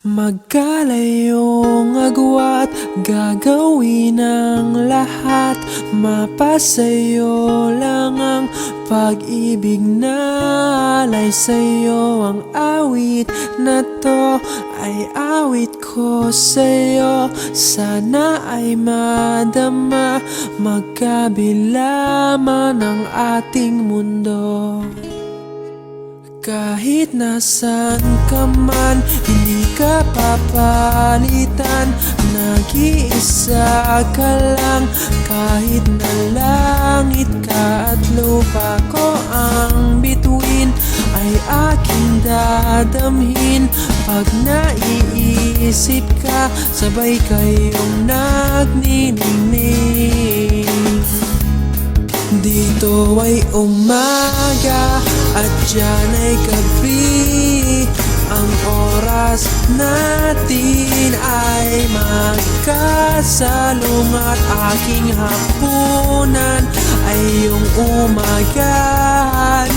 Magkalayong agwat, gagawin ang lahat. Mapasayo lang ang pag-ibig na alay sa'yo. Ang awit na to ay awit ko sa'yo. Sana ay madama, magkabila man ang ating mundo. Kahit nasan ka man, hindi ka papalitan. Nag-iisa ka lang, kahit na langit ka at lupa ko ang bituin, ay aking dadamhin. Pag naiisip ka, sabay kayong nagniningning. Dito ay umaga at diyan ay gabi. Ang oras natin ay magkasalungat. Aking hapunan ay iyong umagahan.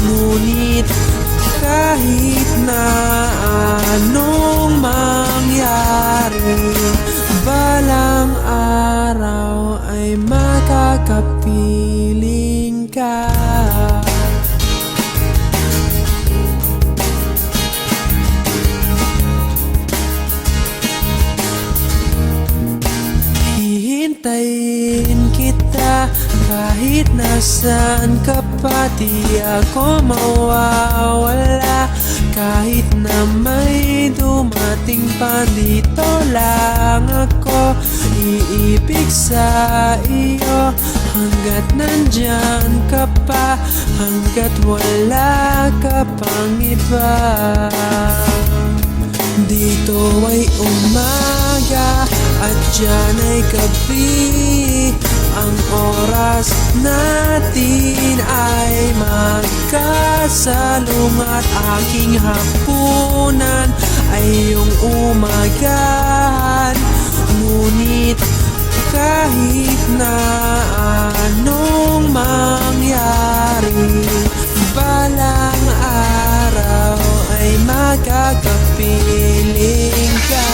Ngunit kahit na anong mangyari, balang araw ay makakapiling ka. Hihintayin kita kahit nasan ka pa. Di ako mawawala kahit na may dumating pa. Dito lang ako iibig sa iyo hanggat nandyan ka pa, hanggat wala ka pang iba. Dito ay umaga at diyan ay gabi. Ang oras natin ay magkasalungat. Aking hapunan ay iyong umagahan. Ngunit kahit na anong mangyari, balang araw ay makakapiling ka.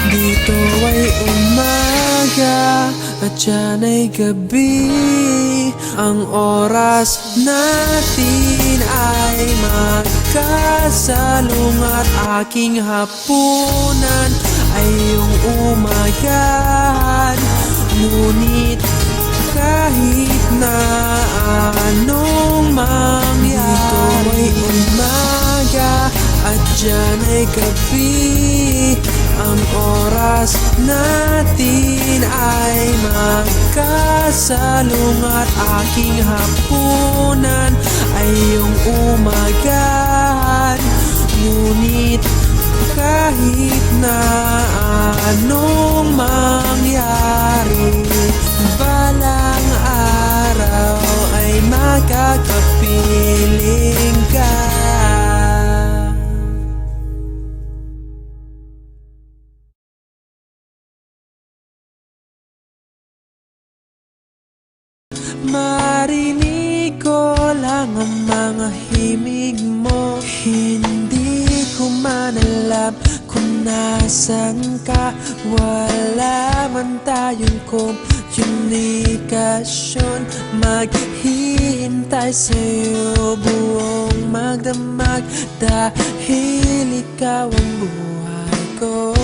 Dito ay umaga at diyan ay gabi. Ang oras natin ay magkasalungat. Aking hapunan ay iyong umagahan. Ngunit kahit na anong mangyari, dito ay umaga at diyan ay gabi. Ang oras natin ay magkasalungat. Aking hapunan ay iyong umagahan. Ngunit kahit na anong mangyari, balang araw ay makakapiling ka. Marinig ko lang ang mga himig mo. Hindi ko man alam kung nasan ka. Wala man tayong komunikasyon. Maghihintay sa'yo buong magdamag, dahil ikaw ang buhay ko.